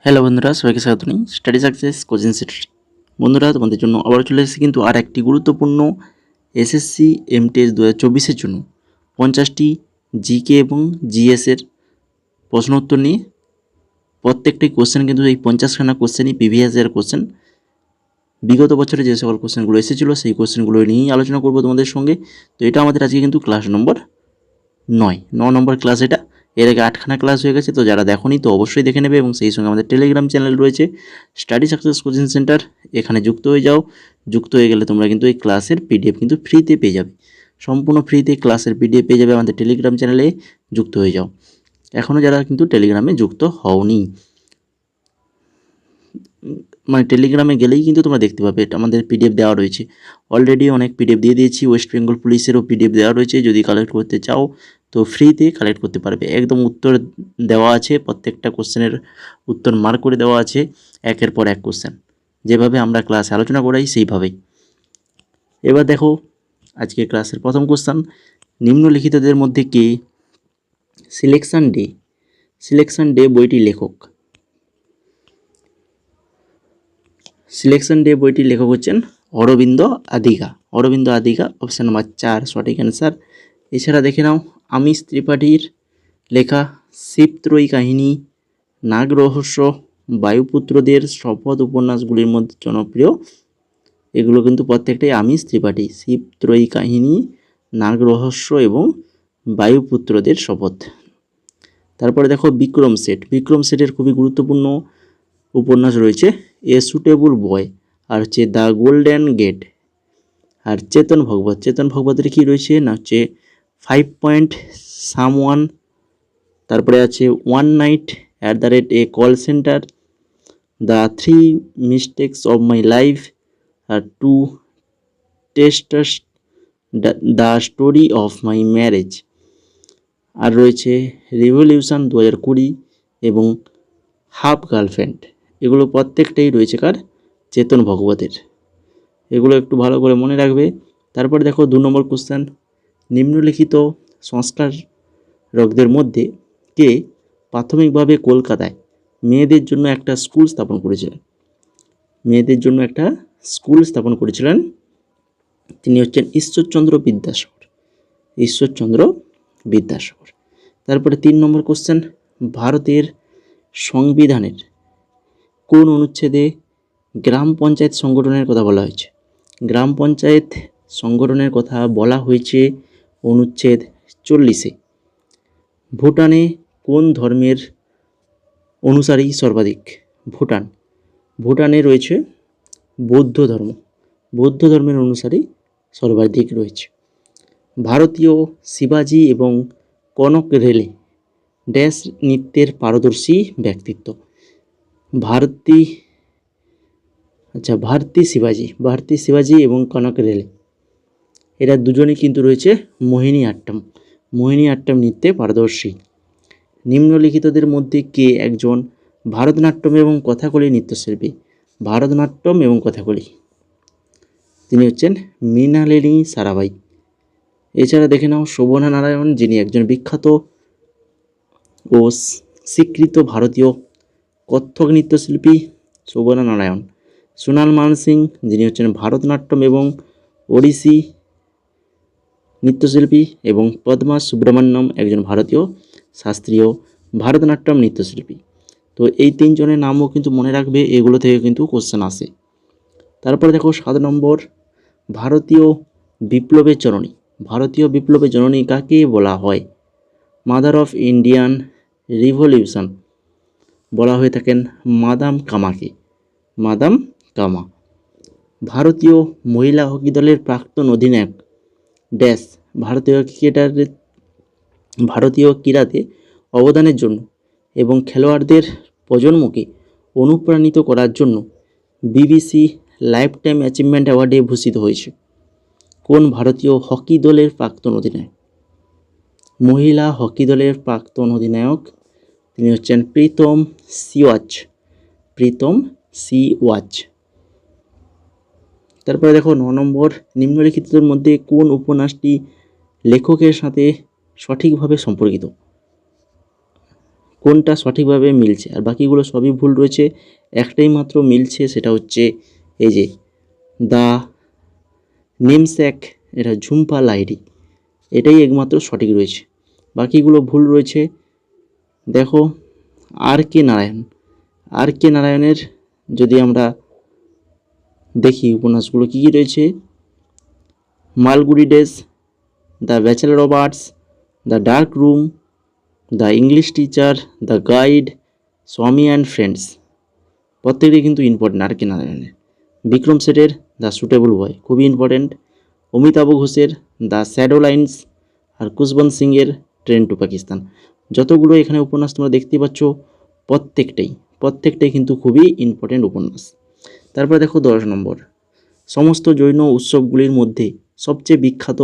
Hello বন্ধুরা, সবাইকে স্বাগত জানাই স্টাডি সাকসেস কোচিং সেন্টার। বন্ধুরা, তোমাদের জন্য আবার চলে এসেছে কিন্তু আর একটি গুরুত্বপূর্ণ এসএসসি এমটিএস 2024-এর জন্য 50টি জিকে এবং জিএসের প্রশ্ন উত্তর নিয়ে। প্রত্যেকটি কোশ্চেন কিন্তু এই 50খানা কোশ্চেনই প্রিভিয়াস ইয়ার কোশ্চেন। বিগত বছরে যে সকল কোশ্চেনগুলো এসেছিলো সেই কোশ্চেনগুলো নিয়েই আলোচনা করবো তোমাদের সঙ্গে। তো এটা আমাদের আজকে কিন্তু ক্লাস নম্বর 9 নম্বর ক্লাস। এটা এর আগে 8খানা ক্লাস হয়ে গেছে, তো যারা দেখোনি তো অবশ্যই দেখে নেবে। এবং সেই সঙ্গে আমাদের টেলিগ্রাম চ্যানেল রয়েছে স্টাডি সাকসেস কোচিং সেন্টার, এখানে যুক্ত হয়ে যাও। যুক্ত হয়ে গেলে তোমরা কিন্তু এই ক্লাসের পিডিএফ কিন্তু ফ্রিতে পেয়ে যাবে, সম্পূর্ণ ফ্রিতে ক্লাসের পিডিএফ পেয়ে যাবে। আমাদের টেলিগ্রাম চ্যানেলে যুক্ত হয়ে যাও। এখনও যারা কিন্তু টেলিগ্রামে যুক্ত হওনি, মানে টেলিগ্রামে গেলেই কিন্তু তোমরা দেখতে পাবে এটা আমাদের পিডিএফ দেওয়া রয়েছে। অলরেডি অনেক পিডিএফ দিয়ে দিয়েছি, ওয়েস্ট বেঙ্গল পুলিশেরও পিডিএফ দেওয়া রয়েছে। যদি কালেক্ট করতে চাও তো ফ্রিতে কালেক্ট করতে পারবে। একদম উত্তর দেওয়া আছে, প্রত্যেকটা কোশ্চেনের উত্তর মার্ক করে দেওয়া আছে, একের পর এক কোশ্চেন, যেভাবে আমরা ক্লাসে আলোচনা করাই সেইভাবেই। এবার দেখো আজকে ক্লাসের প্রথম কোশ্চেন, নিম্নলিখিতদের মধ্যে কে সিলেকশন ডে বইটির লেখক? সিলেকশন ডে বইটির লেখক হচ্ছেন অরবিন্দ আদিগা। অপশান নম্বর 4 সঠিক অ্যান্সার। এছাড়া দেখে নাও আমিষ ত্রিপাঠীর লেখা শিবত্রয়ী কাহিনী, নাগ রহস্য, বায়ুপুত্রদের শপথ উপন্যাসগুলির মধ্যে জনপ্রিয়। এগুলো কিন্তু প্রত্যেকটাই আমিষ ত্রিপাঠী, শিবত্রয়ী কাহিনী, নাগ রহস্য এবং বায়ুপুত্রদের শপথ। তারপরে দেখো বিক্রম সেটের খুবই গুরুত্বপূর্ণ উপন্যাস রয়েছে এ সুটেবল বয়, আর হচ্ছে দ্য গোল্ডেন গেট। আর চেতন ভগবতের কি রয়েছে না হচ্ছে 5 পয়েন্ট সামওয়ান। তারপরে আছে one night @ a call centre, the 3 mistakes of my life, আর 2 states, the story of my marriage. আর রয়েছে রিভলিউশন 2020 এবং হাফ গার্লফ্রেন্ড। এগুলো প্রত্যেকটাই রয়েছে কার? চেতন ভগবতের। এগুলো একটু ভালো করে মনে রাখবে। তারপর দেখো 2 নম্বর কোশ্চেন, নিম্নলিখিত সংস্কারকদের মধ্যে কে প্রাথমিকভাবে কলকাতায় মেয়েদের জন্য একটা স্কুল স্থাপন করেছিলেন? তিনি হচ্ছেন ঈশ্বরচন্দ্র বিদ্যাসাগর। তারপরে 3 নম্বর কোশ্চেন, ভারতের সংবিধানের কোন অনুচ্ছেদে গ্রাম পঞ্চায়েত সংগঠনের কথা বলা হয়েছে? গ্রাম পঞ্চায়েত সংগঠনের কথা বলা হয়েছে অনুচ্ছেদ 40-এ। ভুটানে কোন ধর্মের অনুসারী সর্বাধিক? ভুটানে রয়েছে বৌদ্ধ ধর্মের অনুসারী সর্বাধিক রয়েছে। ভারতীয় শিবাজি এবং কনক রেলে ড্যাশ নৃত্যের পারদর্শী ব্যক্তিত্ব? ভারতী শিবাজি এবং কনক রেলে, এরা দুজনেই কিন্তু রয়েছে মোহিনী আট্টম নৃত্যে পারদর্শী। নিম্নলিখিতদের মধ্যে কে একজন ভারতনাট্যম এবং কথাকলি নৃত্যশিল্পী? তিনি হচ্ছেন মৃণালিনী সারাভাই। এছাড়া দেখে নাও শোভনা নারায়ণ, যিনি একজন বিখ্যাত ও স্বীকৃত ভারতীয় কত্থক নৃত্যশিল্পী শোভনা নারায়ণ। সোনাল মানসিং, যিনি হচ্ছেন ভারতনাট্যম এবং ওড়িশি নৃত্যশিল্পী। এবং পদ্মা সুব্রমণ্যম, একজন ভারতীয় শাস্ত্রীয় ভারতনাট্যম নৃত্যশিল্পী। তো এই 3 জনের নামও কিন্তু মনে রাখবে, এগুলো থেকে কিন্তু কোশ্চেন আসে। তারপরে দেখো 7 নম্বর, ভারতীয় বিপ্লবের জননী কাকে বলা হয়? মাদার অফ ইন্ডিয়ান রিভলিউশন বলা হয়ে থাকেন মাদাম কামা। ভারতীয় মহিলা হকি দলের প্রাক্তন অধিনায়ক ড্যাশ ভারতীয় ক্রীড়াতে অবদানের জন্য এবং খেলোয়াড়দের প্রজন্মকে অনুপ্রাণিত করার জন্য BBC লাইফ টাইম অ্যাচিভমেন্ট অ্যাওয়ার্ডে ভূষিত হয়েছে? কোন ভারতীয় হকি দলের প্রাক্তন অধিনায়ক? মহিলা হকি দলের প্রাক্তন অধিনায়ক তিনি হচ্ছেন প্রীতম সি ওয়াচ। তারপরে দেখো 9 নম্বর, নিম্নলিখিতদের মধ্যে কোন উপন্যাসটি লেখকের সাথে সঠিকভাবে সম্পর্কিত? কোনটা সঠিকভাবে মিলছে, আর বাকিগুলো সবই ভুল রয়েছে। একটাই মাত্র মিলছে, সেটা হচ্ছে এই যে দ্য নেমস্যাক, এটা ঝুম্পা লাহিড়ী, এটাই একমাত্র সঠিক রয়েছে, বাকিগুলো ভুল রয়েছে। দেখো আর কে নারায়ণের যদি আমরা দেখি উপন্যাসগুলো কী কী রয়েছে, Malgudi days, the bachelor of arts, the dark room, the English teacher, the guide, স্বামী অ্যান্ড ফ্রেন্ডস, প্রত্যেকটি কিন্তু ইম্পর্টেন্ট আর কে নারায়ণের। বিক্রম শেঠের দ্য সুটেবল বয় খুবই ইম্পর্টেন্ট। অমিতাভ ঘোষের দ্য শ্যাডো লাইন্স, আর খুশবন্ত সিংয়ের ট্রেন টু পাকিস্তান। যতগুলো এখানে উপন্যাস তোমরা দেখতে পাচ্ছ প্রত্যেকটাই কিন্তু খুবই ইম্পর্টেন্ট উপন্যাস। তারপরে দেখো 10 নম্বর, সমস্ত জৈন উৎসবগুলির মধ্যে সবচেয়ে বিখ্যাত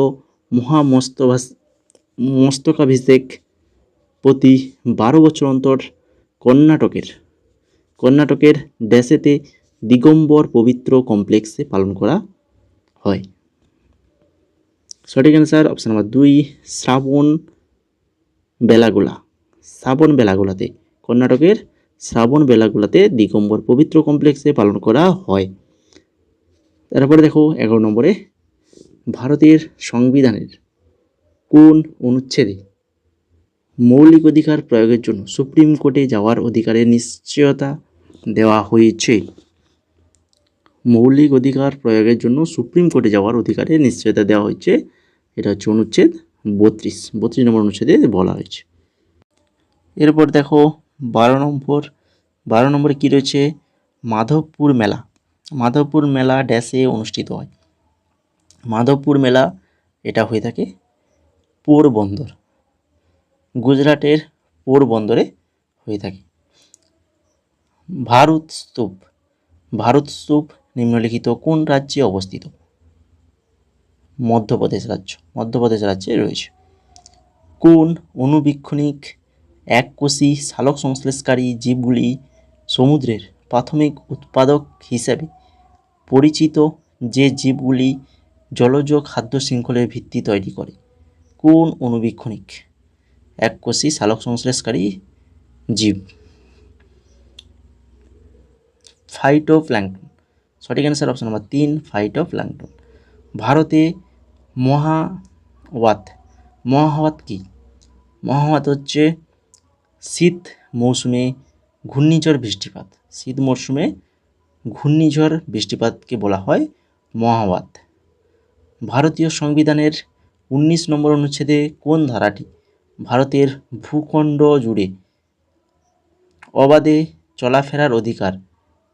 মস্তকাভিষেক প্রতি 12 বছর অন্তর কর্ণাটকের ড্যাসেতে দিগম্বর পবিত্র কমপ্লেক্সে পালন করা হয়। সঠিক অ্যান্সার অপশান নাম্বার 2, শ্রাবণ বেলাগোলাতে, কর্ণাটকের শ্রাবণ বেলাগোলাতে দিগম্বর পবিত্র কমপ্লেক্সে পালন করা হয়। তারপরে দেখো 11 নম্বরে, ভারতের সংবিধানের কোন অনুচ্ছেদে মৌলিক অধিকার প্রয়োগের জন্য সুপ্রিম কোর্টে যাওয়ার অধিকারের নিশ্চয়তা দেওয়া হয়েছে? মৌলিক অধিকার প্রয়োগের জন্য সুপ্রিম কোর্টে যাওয়ার অধিকারের নিশ্চয়তা দেওয়া হয়েছে, এটা হচ্ছে অনুচ্ছেদ 32 নম্বর অনুচ্ছেদে বলা হয়েছে। এরপর দেখো 12 নম্বরে কী রয়েছে, মাধবপুর মেলা ড্যাশে অনুষ্ঠিত হয়। মাধবপুর মেলা এটা হয়ে থাকে পোরবন্দর, গুজরাটের পোরবন্দরে হয়ে থাকে। ভারত স্তূপ নিম্নলিখিত কোন রাজ্যে অবস্থিত? মধ্যপ্রদেশ রাজ্যে রয়েছে। কোন অনুবীক্ষণিক এককোষী সালোক সংশ্লেষকারী জীবগুলি সমুদ্রের প্রাথমিক উৎপাদক হিসেবে পরিচিত, যে জীবগুলি জলজ খাদ্য শৃঙ্খলের ভিত্তি তৈরি করে? কোন অনুবীক্ষণিক এককোষী সালোক সংশ্লেষকারী জীব? ফাইটোপ্ল্যাঙ্কটন। সঠিক অ্যান্সার অপশন নাম্বার 3, ফাইটোপ্ল্যাঙ্কটন। ভারতে মহাওয়াত কি? মহাওয়াত হচ্ছে শীত মৌসুমে ঘূর্ণিঝড় বৃষ্টিপাতকে বলা হয় মহাওয়াত। ভারতীয় সংবিধানের 19 নম্বর অনুচ্ছেদে কোন ধারাটি ভারতের ভূখণ্ড জুড়ে অবাধে চলাফেরার অধিকার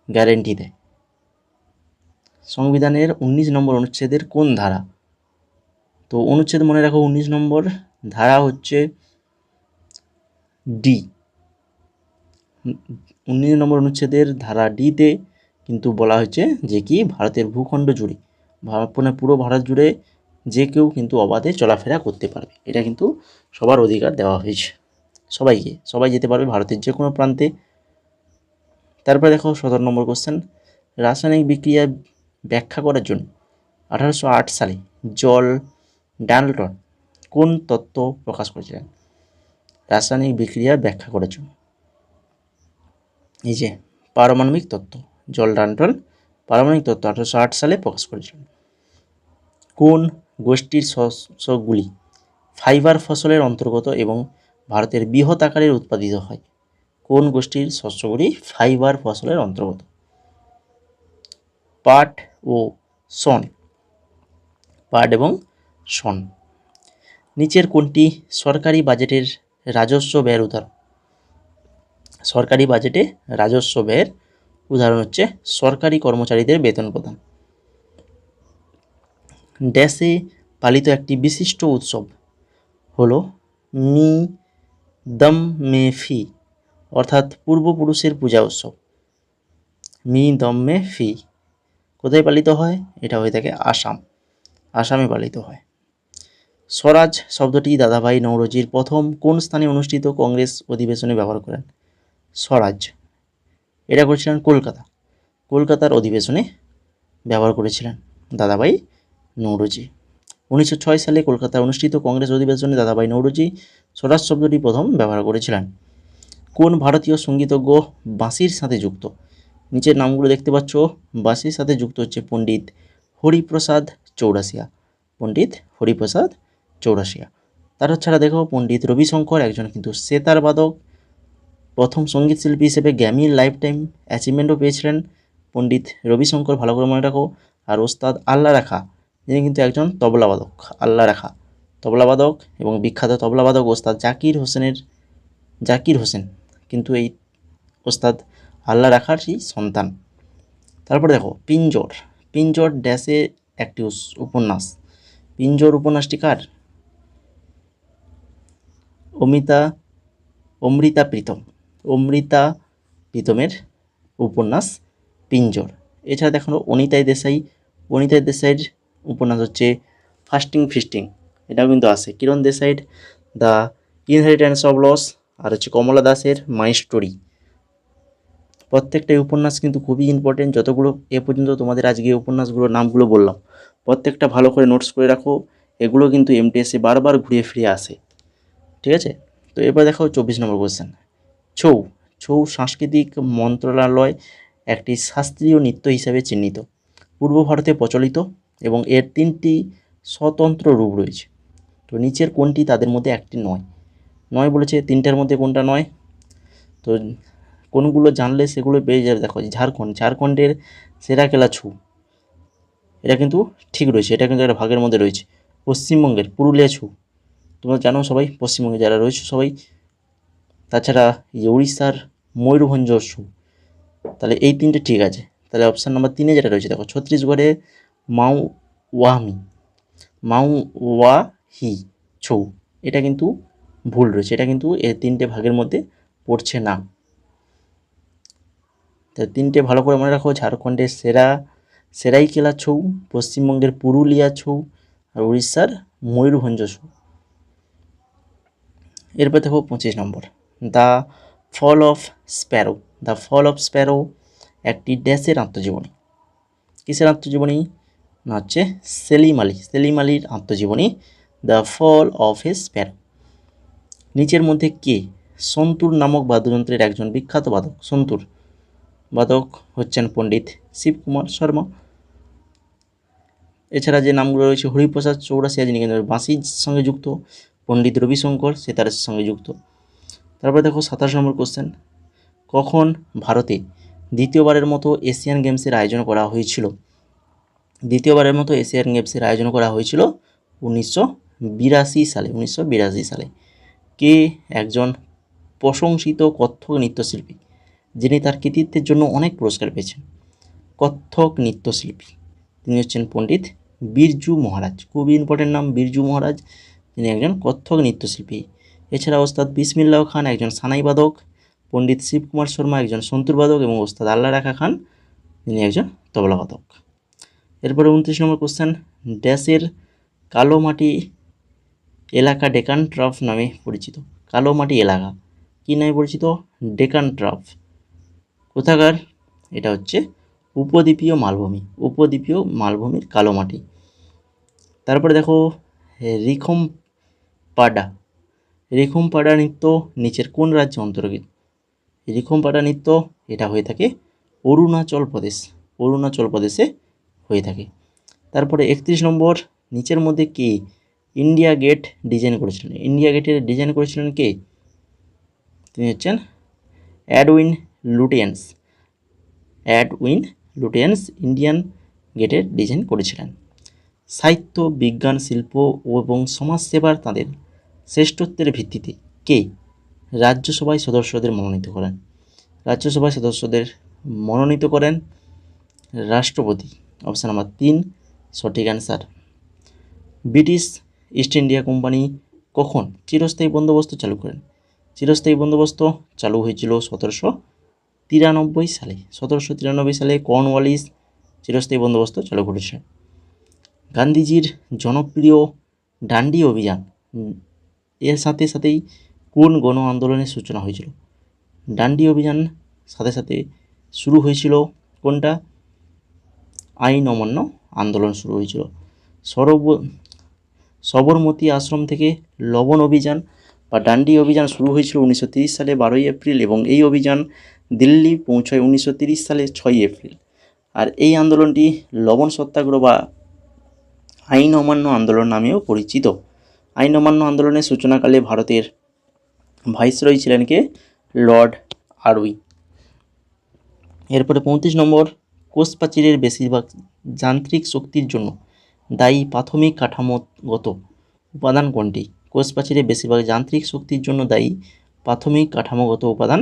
গ্যারেন্টি দেয়? সংবিধানের 19 নম্বর অনুচ্ছেদের কোন ধারা? তো অনুচ্ছেদ মনে রাখো, 19 নম্বর ধারা হচ্ছে ডি। 19 নম্বর অনুচ্ছেদের ধারা ডিতে কিন্তু বলা হয়েছে যে কি ভারতের ভূখণ্ড জুড়ে, পুরো ভারত জুড়ে যে কেউ কিন্তু অবাধে চলাফেরা করতে পারবে, এটা কিন্তু সবার অধিকার দেওয়া হয়েছে, সবাই যেতে পারবে ভারতের যে কোনো প্রান্তে। তারপরে দেখো 17 নম্বর কোশ্চেন, রাসায়নিক বিক্রিয়া ব্যাখ্যা করার জন্য 1808 সালে ডাল্টন কোন তত্ত্ব প্রকাশ করেছিলেন? রাসায়নিক বিক্রিয়া ব্যাখ্যা করার জন্য এই যে পারমাণবিক তত্ত্ব, ডাল্টন পারমাণবিক তত্ত্ব 1808 সালে প্রকাশ করেছিলেন। কোন গোষ্ঠীর শস্যগুলি ফাইবার ফসলের অন্তর্গত এবং ভারতের বৃহৎ আকারে উৎপাদিত হয়? কোন গোষ্ঠীর শস্যগুলি ফাইবার ফসলের অন্তর্গত? পাট এবং শন। নিচের কোনটি সরকারি বাজেটের রাজস্ব ব্যয়ের উদাহরণ? সরকারি বাজেটে রাজস্ব ব্যয়ের উদাহরণ হচ্ছে সরকারি কর্মচারীদের বেতন প্রদান। ড্যাশে পালিত একটি বিশিষ্ট উৎসব হলো মি দম মে ফি, অর্থাৎ পূর্বপুরুষের পূজা উৎসব। মি দম মে ফি কোথায় পালিত হয়? এটা হয়ে থাকে আসামে পালিত হয়। স্বরাজ শব্দটি দাদাভাই নওরোজির প্রথম কোন স্থানে অনুষ্ঠিত কংগ্রেস অধিবেশনে ব্যবহার করেন? স্বরাজ এটা করেছিলেন কলকাতার অধিবেশনে ব্যবহার করেছিলেন দাদাভাই নওরোজি। 1906 সালে কলকাতায় অনুষ্ঠিত কংগ্রেস অধিবেশনে দাদাভাই নওরোজি স্বরাজ শব্দটি প্রথম ব্যবহার করেছিলেন। কোন ভারতীয় সঙ্গীতজ্ঞ বাঁশির সাথে যুক্ত? নিচের নামগুলো দেখতে পাচ্ছ, বাঁশির সাথে যুক্ত হচ্ছে পণ্ডিত হরিপ্রসাদ চৌরাসিয়া। পণ্ডিত হরিপ্রসাদ চৌরাসিয়া। তার ছাড়া দেখো পণ্ডিত রবিশঙ্কর একজন কিন্তু সেতার বাদক, প্রথম সঙ্গীত শিল্পী হিসেবে গ্র্যামি লাইফ টাইম অ্যাচিভমেন্টও পেয়েছিলেন পণ্ডিত রবিশঙ্কর, ভালো করে মনে রাখো। আর ওস্তাদ আল্লাহ রাখা, যিনি কিন্তু একজন তবলাবাদক, আল্লাহ রাখা তবলাবাদক এবং বিখ্যাত তবলাবাদক ওস্তাদ জাকির হোসেন কিন্তু এই ওস্তাদ আল্লাহ রাখার সেই সন্তান। তারপরে দেখো পিঞ্জর ড্যাশে একটি উপন্যাস। পিঞ্জর উপন্যাসটি কার? অমৃতা প্রীতমের উপন্যাস পিঞ্জর। এছাড়া দেখো অনিতাই দেশাইয়ের উপন্যাস হচ্ছে ফাস্টিং ফিস্টিং, এটাও কিন্তু আছে। কিরণ দেশাইয়ের দ্য ইনহেরিটেন্স অফ লস, আর হচ্ছে কমলা দাসের মাই স্টোরি। প্রত্যেকটাই উপন্যাস কিন্তু খুবই ইম্পর্টেন্ট। যতগুলো এ পর্যন্ত তোমাদের আজকে উপন্যাসগুলোর নামগুলো বললাম, প্রত্যেকটা ভালো করে নোটস করে রাখো। এগুলো কিন্তু এমটিএসে বারবার ঘুরিয়ে ফিরে আসে, ঠিক আছে? তো এবার দেখো 24 নম্বর কোয়েশ্চেন। ছৌ সাংস্কৃতিক মন্ত্রণালয় একটি শাস্ত্রীয় নৃত্য হিসাবে চিহ্নিত, পূর্ব ভারতে প্রচলিত এবং এর 3টি স্বতন্ত্র রূপ রয়েছে। তো নিচের কোনটি তাদের মধ্যে একটি নয় বলেছে, 3টার মধ্যে কোনটা নয়? তো কোনগুলো জানলে সেগুলো পেয়ে যাবে। দেখো ঝাড়খণ্ডের সেরাকেলা ছৌ, এটা কিন্তু ঠিক রয়েছে, এটা কিন্তু একটা ভাগের মধ্যে রয়েছে। পশ্চিমবঙ্গের পুরুলিয়া ছৌ, তোমরা জানো সবাই, পশ্চিমবঙ্গে যারা রয়েছে সবাই। তাছাড়া উড়িষ্যার ময়ূরভঞ্জ ছৌ, তাহলে এই 3টে ঠিক আছে। তাহলে অপশান নাম্বার 3-এ যেটা রয়েছে দেখো, ছত্তিশগড়ে মাওওয়াহি ছৌ, এটা কিন্তু ভুল রয়েছে, এটা কিন্তু এই 3টে ভাগের মধ্যে পড়ছে না। তাহলে 3টে ভালো করে মনে রাখো, ঝাড়খণ্ডের সেরাইকেলা ছৌ, পশ্চিমবঙ্গের পুরুলিয়া ছৌ, আর উড়িষ্যার ময়ূরভঞ্জ ছৌ। এরপর দেখো 25 নম্বর, দ্য ফল অফ স্প্যারো একটি ড্যাশের আত্মজীবনী। কিসের আত্মজীবনী? না হচ্ছে সেলিম আলির আত্মজীবনী, the fall of a sparrow. নিচের মধ্যে কে সন্তুর নামক বাদ্যযন্ত্রের একজন বিখ্যাত বাদক? সন্তুর বাদক হচ্ছেন পণ্ডিত শিবকুমার শর্মা। এছাড়া যে নামগুলো রয়েছে, হরিপ্রসাদ চৌরাসিয়া যিনি কিন্তু বাঁশির সঙ্গে যুক্ত, পণ্ডিত রবিশঙ্কর সেতারের সঙ্গে যুক্ত। তারপরে দেখো 27 নম্বর কোশ্চেন, কখন ভারতে দ্বিতীয়বারের মতো এশিয়ান গেমসের আয়োজন করা হয়েছিল? দ্বিতীয়বারের মতো এশিয়ান গেমসের আয়োজন করা হয়েছিল 1982 সালে। কে একজন প্রশংসিত কত্থক নৃত্যশিল্পী, যিনি তার কৃতিত্বের জন্য অনেক পুরস্কার পেয়েছেন। কত্থক নৃত্যশিল্পী তিনি হচ্ছেন পণ্ডিত বিরজু মহারাজ। খুবই ইম্পর্টেন্ট নাম, বিরজু মহারাজ, তিনি একজন কত্থক নৃত্যশিল্পী। এছাড়া ওস্তাদ বিসমিল্লাহ খান একজন সানাই বাদক, পণ্ডিত শিবকুমার শর্মা একজন সন্তুর বাদক এবং ওস্তাদ আল্লাহ রাখা খান তিনি একজন তবলা বাদক। এরপরে 29 নম্বর কোশ্চেন, ড্যাশের কালো মাটি এলাকা ডেকান ট্রাফ নামে পরিচিত। কালো মাটি এলাকা কী নামে পরিচিত? ডেকান ট্রাফ। কোথাকার? এটা হচ্ছে উপদ্বীপীয় মালভূমির কালো মাটি। তারপরে দেখো রিখুমপাডা নৃত্য নিচের কোন রাজ্যে অন্তর্গত? রিখুমপাডা নৃত্য এটা হয়ে থাকে অরুণাচল প্রদেশে হয়ে থাকে। তারপরে 31 নম্বর, নিচের মধ্যে কে ইন্ডিয়া গেট ডিজাইন করেছিলেন? ইন্ডিয়া গেটের ডিজাইন করেছিলেন কে? তিনি হচ্ছেন এডউইন লুটিয়েন্স ইন্ডিয়ান গেটের ডিজাইন করেছিলেন। সাহিত্য, বিজ্ঞান, শিল্প এবং সমাজসেবার তাদের শ্রেষ্ঠত্বের ভিত্তিতে কে রাজ্যসভায় সদস্যদের মনোনীত করেন? রাষ্ট্রপতি। অপশান নাম্বার 3 সঠিক answer. British east India company কখন চিরস্থায়ী বন্দোবস্ত চালু করেন? চিরস্থায়ী বন্দোবস্ত চালু হয়েছিল 1793 সালে কর্নওয়ালিস চিরস্থায়ী বন্দোবস্ত চালু করেছিলেন। গান্ধীজির জনপ্রিয় ডান্ডি অভিযান এর সাথেই কোন গণ আন্দোলনের সূচনা হয়েছিল? ডান্ডি অভিযান সাথে শুরু হয়েছিল কোনটা? আইন অমান্য আন্দোলন শুরু হয়েছিল। সবরমতী আশ্রম থেকে লবণ অভিযান বা ডান্ডি অভিযান শুরু হয়েছিল 1930 সালে 12ই এপ্রিল এবং এই অভিযান দিল্লি পৌঁছয় 1930 সালে 6ই এপ্রিল। আর এই আন্দোলনটি লবণ সত্যাগ্রহ বা আইন অমান্য আন্দোলন নামেও পরিচিত। আইন অমান্য আন্দোলনের সূচনাকালে ভারতের ভাইসরয় ছিলেন কে? লর্ড আরউই। এরপরে 35 নম্বর, কোষ প্রাচীরের বেশিরভাগ যান্ত্রিক শক্তির জন্য দায়ী প্রাথমিক কাঠামোগত উপাদান কোনটি? কোষ প্রাচীরের বেশিরভাগ যান্ত্রিক শক্তির জন্য দায়ী প্রাথমিক কাঠামোগত উপাদান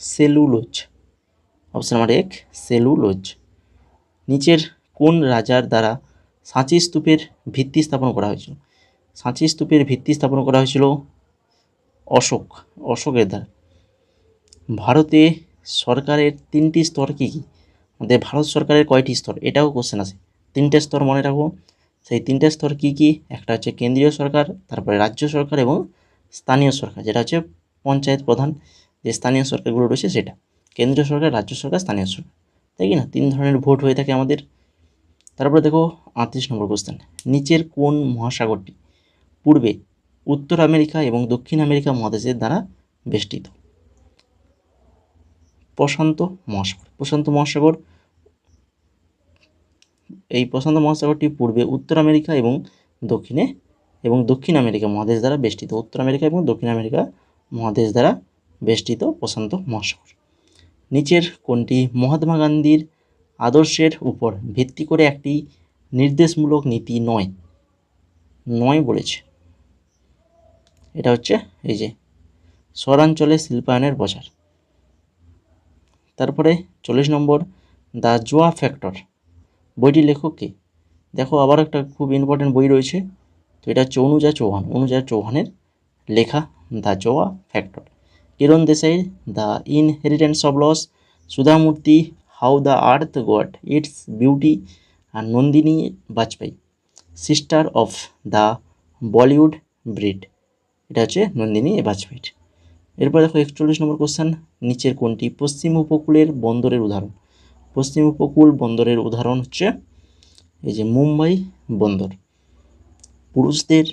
সেলুলোজ। Option number 1 cellulose. নিচের কোন রাজার দ্বারা সাঁচি স্তূপের ভিত্তি স্থাপন করা হয়েছিল? সাঁচি স্তূপের ভিত্তি স্থাপন করা হয়েছিল অশোকের দ্বারা। ভারতে সরকারের 3টি স্তর কী কী? আমাদের ভারত সরকারের কয়টি স্তর? এটাও কোশ্চেন আছে। 3টে স্তর মনে রাখবো। সেই 3টে স্তর কী কী? একটা হচ্ছে কেন্দ্রীয় সরকার, তারপরে রাজ্য সরকার এবং স্থানীয় সরকার, যেটা হচ্ছে পঞ্চায়েত প্রধান যে স্থানীয় সরকারগুলো রয়েছে সেটা। কেন্দ্রীয় সরকার, রাজ্য সরকার, স্থানীয় সরকার, তাই কি না? 3 ধরনের ভোট হয়ে থাকে আমাদের। তারপরে দেখো 38 নম্বর কোশ্চেন, নিচের কোন মহাসাগরটি পূর্বে উত্তর আমেরিকা এবং দক্ষিণ আমেরিকা মহাদেশের দ্বারা বেষ্টিত? প্রশান্ত মহাসাগর। প্রশান্ত মহাসাগর, এই প্রশান্ত মহাসাগরটি পূর্বে উত্তর আমেরিকা এবং দক্ষিণ আমেরিকা মহাদেশ দ্বারা বেষ্টিত। উত্তর আমেরিকা এবং দক্ষিণ আমেরিকা মহাদেশ দ্বারা বেষ্টিত প্রশান্ত মহাসাগর। নিচের কোনটি মহাত্মা গান্ধীর আদর্শের উপর ভিত্তি করে একটি নির্দেশমূলক নীতি নয় বলেছে? এটা হচ্ছে এই যে শহরাঞ্চলে শিল্পায়নের প্রচার। তারপরে 40 নম্বর, দ্য জোয়া ফ্যাক্টর বইটির লেখক কে? দেখো আবার একটা খুব ইম্পর্টেন্ট বই রয়েছে, তো এটা হচ্ছে অনুজা চৌহানের লেখা দ্য জোয়া ফ্যাক্টর। কিরণ দেশাইয়ের the inheritance of loss, Sudha Murthy how the earth got its beauty, আর Nandini Bajpai sister of the Bollywood breed, এটা হচ্ছে নন্দিনী বাজপেয়ীর। এরপর দেখো 41 নম্বর কোশ্চেন, নিচের কোনটি পশ্চিম উপকূলের বন্দরের উদাহরণ? পশ্চিম উপকূল বন্দরের উদাহরণ হচ্ছে এই যে মুম্বাই বন্দর। পুরুষদের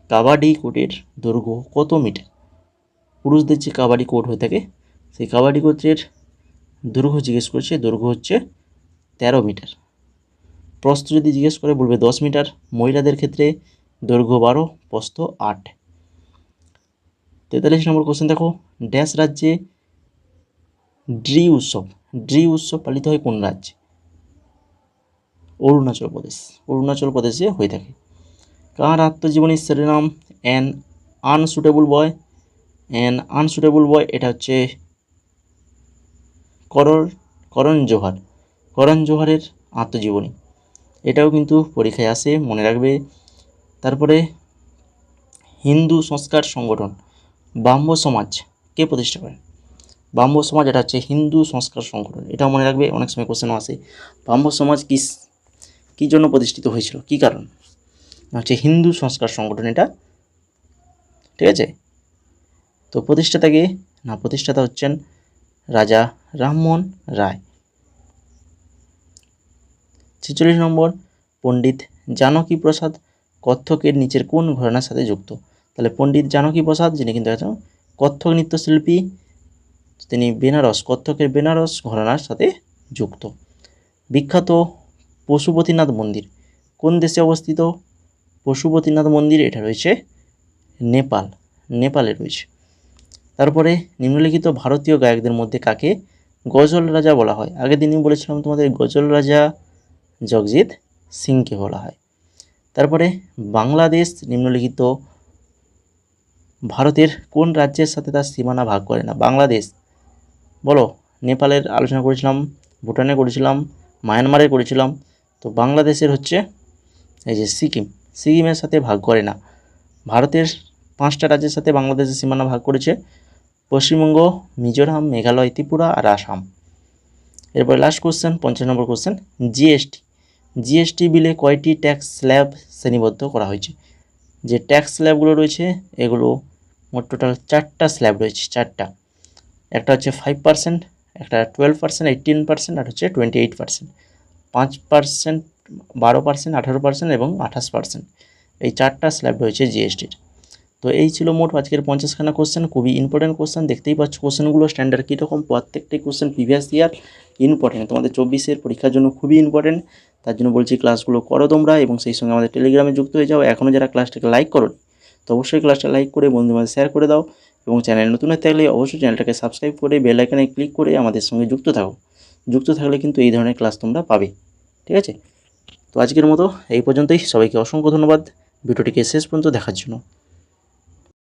কাবাডি কোর্টের দৈর্ঘ্য কত মিটার? পুরুষদের যে কাবাডি কোর্ট হয়ে থাকে সেই কাবাডি কোর্টের দৈর্ঘ্য জিজ্ঞেস করছে, দৈর্ঘ্য হচ্ছে 13 মিটার। প্রস্থ যদি জিজ্ঞেস করে বলবে 10 মিটার। মহিলাদের ক্ষেত্রে দৈর্ঘ্য 12, প্রস্থ 8। 43 নম্বর কোশ্চেন দেখো, ড্যাশ রাজ্যে ড্রি উৎসব পালিত হয় কোন রাজ্যে? অরুণাচল প্রদেশে হয়ে থাকে। কার আত্মজীবনীর শিরোনাম অ্যান আনসুটেবল বয়? এটা হচ্ছে করণ জোহারের আত্মজীবনী। এটাও কিন্তু পরীক্ষায় আসে, মনে রাখবে। তারপরে হিন্দু সংস্কার সংগঠন ব্রাহ্ম সমাজ কে প্রতিষ্ঠা করেন? ব্রাহ্ম সমাজ, এটা হচ্ছে হিন্দু সংস্কার সংগঠন, এটাও মনে রাখবে, অনেক সময় কোশ্চেনও আসে। ব্রাহ্ম সমাজ কী জন্য প্রতিষ্ঠিত হয়েছিল, কী কারণ? হচ্ছে হিন্দু সংস্কার সংগঠন এটা, ঠিক আছে। তো প্রতিষ্ঠাতা হচ্ছেন রাজা রামমোহন রায়। 46 নম্বর, পণ্ডিত জানকী প্রসাদ কত্থকের নিচের কোন ঘরানার সাথে যুক্ত? তাহলে পণ্ডিত জানকী প্রসাদ যিনি কিন্তু একজন কত্থক নৃত্যশিল্পী, তিনি কত্থকের বেনারস ঘরানার সাথে যুক্ত। বিখ্যাত পশুপতিনাথ মন্দির কোন দেশে অবস্থিত? পশুপতিনাথ মন্দির এটা রয়েছে নেপালে রয়েছে। তারপরে নিম্নলিখিত ভারতীয় গায়কদের মধ্যে কাকে গজল রাজা বলা হয়? আগের দিনই বলেছিলাম তোমাদের গজল রাজা জগজিৎ সিংকে বলা হয়। তারপরে বাংলাদেশ নিম্নলিখিত ভারতের কোন রাজ্যের সাথে তার সীমানা ভাগ করে না? বাংলাদেশ বলো, নেপালের আলোচনা করেছিলাম, ভুটানে করেছিলাম, মায়ানমারে করেছিলাম, তো বাংলাদেশের হচ্ছে এই যে সিকিমের সাথে ভাগ করে না। ভারতের 5টা রাজ্যের সাথে বাংলাদেশের সীমানা ভাগ করেছে, পশ্চিমবঙ্গ, মিজোরাম, মেঘালয়, ত্রিপুরা আর আসাম। এরপর লাস্ট কোশ্চেন, 50 নম্বর কোশ্চেন, জিএসটি বিলে কয়টি ট্যাক্স স্ল্যাব শ্রেণীবদ্ধ করা হয়েছে? যে ট্যাক্স স্ল্যাবগুলো রয়েছে এগুলো মোট টোটাল 4টা স্ল্যাব রয়েছে, 4টা। একটা হচ্ছে 5%, একটা 12%, 18% আর হচ্ছে 28%। 5%, 12%, 18% এবং 28%, এই 4টা স্ল্যাব রয়েছে জিএসটির। তো এই ছিল মোট আজকের 50খানা কোশ্চেন, খুবই ইম্পর্টেন্ট কোশ্চেন। দেখতেই পাচ্ছ কোশ্চেনগুলো স্ট্যান্ডার্ড কীরকম, প্রত্যেকটাই কোশ্চেন প্রিভিয়াস ইয়ার ইম্পর্টেন্ট, তোমাদের 24-এর পরীক্ষার জন্য খুবই ইম্পর্টেন্ট। তার জন্য বলছি ক্লাসগুলো করো তোমরা, এবং সেই সঙ্গে আমাদের টেলিগ্রামে যুক্ত হয়ে যাও। এখনও যারা ক্লাসটাকে লাইক করো তো অবশ্যই ক্লাসটা লাইক করে বন্ধুদের শেয়ার করে দাও, এবং চ্যানেল নতুন হয়ে থাকলে অবশ্যই চ্যানেলটাকে সাবস্ক্রাইব করে বেল আইকনে ক্লিক করে আমাদের সঙ্গে যুক্ত থাকো। যুক্ত থাকলে কিন্তু এই ধরনের ক্লাস তোমরা পাবে, ঠিক আছে? তো আজকের মতো এই পর্যন্তই। সবাইকে অসংখ্য ধন্যবাদ ভিডিওটিকে শেষ পর্যন্ত দেখার জন্য।